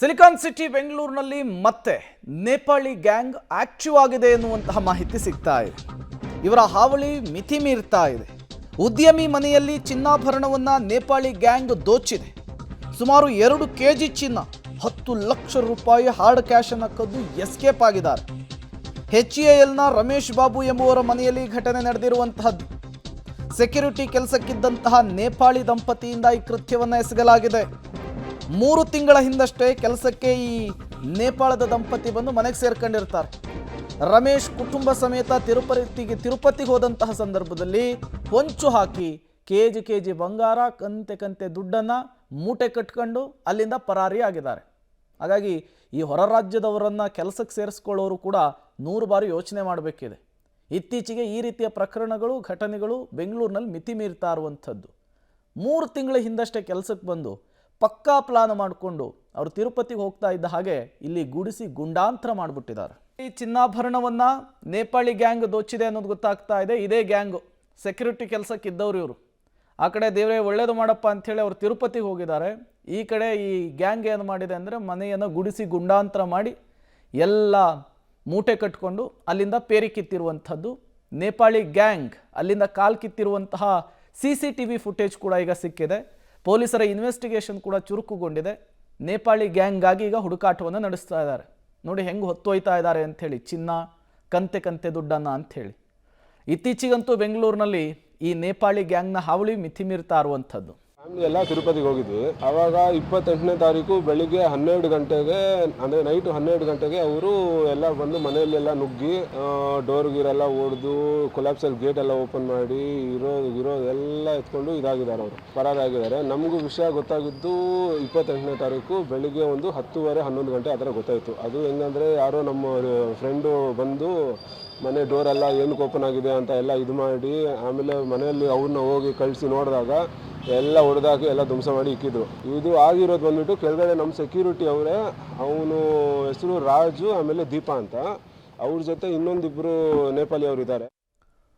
Silicon city ಬೆಂಗಳೂರಿನಲ್ಲಿ ಮತ್ತೆ Nepali gang active ಆಗಿದೆ ಎನ್ನುವಂತಹ ಮಾಹಿತಿ ಸಿಗ್ತಾ ಇದೆ. ಇವರ ಹಾವಳಿ ಮಿತಿ ಮೀರ್ತಾ ಇದೆ. ಉದ್ಯಮಿ ಮನೆಯಲ್ಲಿ ಚಿನ್ನಾಭರಣವನ್ನ ನೇಪಾಳಿ ಗ್ಯಾಂಗ್ ದೋಚಿದೆ. ಸುಮಾರು 2 ಕೆಜಿ ಚಿನ್ನ, 10 ಲಕ್ಷ ರೂಪಾಯಿ ಹಾರ್ಡ್ ಕ್ಯಾಶ್ ಅನ್ನು ಕದ್ದು ಎಸ್ಕೇಪ್ ಆಗಿದ್ದಾರೆ. HALನ ರಮೇಶ್ ಬಾಬು ಎಂಬುವರ ಮನೆಯಲ್ಲಿ ಘಟನೆ ನಡೆದಿರುವಂತಹದ್ದು. ಸೆಕ್ಯೂರಿಟಿ ಕೆಲಸಕ್ಕಿದ್ದಂತಹ ನೇಪಾಳಿ ದಂಪತಿಯಿಂದ ಈ ಕೃತ್ಯವನ್ನು ಎಸಗಲಾಗಿದೆ. 3 ತಿಂಗಳ ಹಿಂದಷ್ಟೇ ಕೆಲಸಕ್ಕೆ ಈ ನೇಪಾಳದ ದಂಪತಿ ಬಂದು ಮನೆಗೆ ಸೇರ್ಕೊಂಡಿರ್ತಾರೆ. ರಮೇಶ್ ಕುಟುಂಬ ಸಮೇತ ತಿರುಪತಿಗೆ ಹೋದಂತಹ ಸಂದರ್ಭದಲ್ಲಿ ಹೊಂಚು ಹಾಕಿ ಕೆಜಿ ಬಂಗಾರ, ಕಂತೆ ದುಡ್ಡನ್ನು ಮೂಟೆ ಕಟ್ಕೊಂಡು ಅಲ್ಲಿಂದ ಪರಾರಿ ಆಗಿದ್ದಾರೆ. ಹಾಗಾಗಿ ಈ ಹೊರ ರಾಜ್ಯದವರನ್ನು ಕೆಲಸಕ್ಕೆ ಸೇರಿಸ್ಕೊಳ್ಳೋರು ಕೂಡ 100 ಬಾರಿ ಯೋಚನೆ ಮಾಡಬೇಕಿದೆ. ಇತ್ತೀಚೆಗೆ ಈ ರೀತಿಯ ಪ್ರಕರಣಗಳು, ಘಟನೆಗಳು ಬೆಂಗಳೂರಿನಲ್ಲಿ ಮಿತಿ ಮೀರ್ತಾ ಇರುವಂಥದ್ದು. 3 ತಿಂಗಳ ಹಿಂದಷ್ಟೇ ಕೆಲಸಕ್ಕೆ ಬಂದು ಪಕ್ಕಾ ಪ್ಲಾನ್ ಮಾಡಿಕೊಂಡು ಅವರು ತಿರುಪತಿಗೆ ಹೋಗ್ತಾ ಇದ್ದ ಹಾಗೆ ಇಲ್ಲಿ ಗುಡಿಸಿ ಗುಂಡಾಂತರ ಮಾಡಿಬಿಟ್ಟಿದ್ದಾರೆ. ಈ ಚಿನ್ನಾಭರಣವನ್ನ ನೇಪಾಳಿ ಗ್ಯಾಂಗ್ ದೋಚಿದೆ ಅನ್ನೋದು ಗೊತ್ತಾಗ್ತಾ ಇದೆ. ಇದೇ ಗ್ಯಾಂಗು ಸೆಕ್ಯೂರಿಟಿ ಕೆಲಸಕ್ಕೆ ಇದ್ದವರು ಇವರು. ಆ ಕಡೆ ದೇವರೇ ಒಳ್ಳೇದು ಮಾಡಪ್ಪ ಅಂಥೇಳಿ ಅವರು ತಿರುಪತಿಗೆ ಹೋಗಿದ್ದಾರೆ. ಈ ಕಡೆ ಈ ಗ್ಯಾಂಗ್ ಏನು ಮಾಡಿದೆ ಅಂದರೆ ಮನೆಯನ್ನು ಗುಡಿಸಿ ಗುಂಡಾಂತರ ಮಾಡಿ ಎಲ್ಲ ಮೂಟೆ ಕಟ್ಕೊಂಡು ಅಲ್ಲಿಂದ ಪೇರಿ ಕಿತ್ತಿರುವಂಥದ್ದು. ನೇಪಾಳಿ ಗ್ಯಾಂಗ್ ಅಲ್ಲಿಂದ ಕಾಲು ಕಿತ್ತಿರುವಂತಹ CCTV ಫುಟೇಜ್ ಕೂಡ ಈಗ ಸಿಕ್ಕಿದೆ. ಪೊಲೀಸರ ಇನ್ವೆಸ್ಟಿಗೇಷನ್ ಕೂಡ ಚುರುಕುಗೊಂಡಿದೆ. ನೇಪಾಳಿ ಗ್ಯಾಂಗಾಗಿ ಈಗ ಹುಡುಕಾಟವನ್ನು ನಡೆಸ್ತಾ ಇದ್ದಾರೆ. ನೋಡಿ ಹೆಂಗೆ ಹೊತ್ತೊಯ್ತಾ ಇದ್ದಾರೆ ಅಂಥೇಳಿ, ಚಿನ್ನ, ಕಂತೆ ದುಡ್ಡನ್ನು ಅಂಥೇಳಿ. ಇತ್ತೀಚೆಗಂತೂ ಬೆಂಗಳೂರಿನಲ್ಲಿ ಈ ನೇಪಾಳಿ ಗ್ಯಾಂಗ್ನ ಹಾವಳಿ ಮಿತಿ ಮೀರ್ತಾ ಇರುವಂಥದ್ದು. ಫ್ಯಾಮಿಲಿ ಎಲ್ಲ ತಿರುಪತಿಗೆ ಹೋಗಿದ್ವಿ. ಆವಾಗ 28ನೇ ತಾರೀಕು ಬೆಳಿಗ್ಗೆ 12 ಗಂಟೆಗೆ, ಅಂದರೆ ನೈಟು 12 ಗಂಟೆಗೆ ಅವರು ಎಲ್ಲ ಬಂದು ಮನೆಯಲ್ಲೆಲ್ಲ ನುಗ್ಗಿ ಡೋರ್ ಗೀರೆಲ್ಲ ಹೊಡೆದು ಕೊಲಾಪ್ಸಲ್ಲಿ ಗೇಟ್ ಎಲ್ಲ ಓಪನ್ ಮಾಡಿ ಇರೋದೆಲ್ಲ ಎತ್ಕೊಂಡು ಇದಾಗಿದ್ದಾರೆ, ಅವರು ಪರಾರಾಗಿದ್ದಾರೆ. ನಮಗೂ ವಿಷಯ ಗೊತ್ತಾಗಿದ್ದು 28ನೇ ತಾರೀಕು ಬೆಳಿಗ್ಗೆ ಒಂದು 10:30, 11 ಗಂಟೆ ಆ ಥರ ಗೊತ್ತಾಯಿತು. ಅದು ಹೆಂಗಂದರೆ ಯಾರೋ ನಮ್ಮ ಫ್ರೆಂಡು ಬಂದು ಮನೆ ಡೋರೆಲ್ಲ ಏನಕ್ಕೆ ಓಪನ್ ಆಗಿದೆ ಅಂತ ಎಲ್ಲ ಇದು ಮಾಡಿ, ಆಮೇಲೆ ಮನೆಯಲ್ಲಿ ಅವ್ರನ್ನ ಹೋಗಿ ಕಳಿಸಿ ನೋಡಿದಾಗ ಎಲ್ಲ ಹೊಡೆದಾಕಿ ಎಲ್ಲ ಧ್ವಂಸ ಮಾಡಿ ಇಕ್ಕಿದ್ರು. ಇದು ಆಗಿರೋದು ಬಂದ್ಬಿಟ್ಟು ಕೆಳಗಡೆ ನಮ್ಮ ಸೆಕ್ಯೂರಿಟಿ ಅವರೇ, ಅವನು ಹೆಸರು ರಾಜು, ಆಮೇಲೆ ದೀಪಾ ಅಂತ. ಅವ್ರ ಜೊತೆ ಇನ್ನೊಂದಿಬ್ಬರು ನೇಪಾಳಿ ಅವರು ಇದ್ದಾರೆ.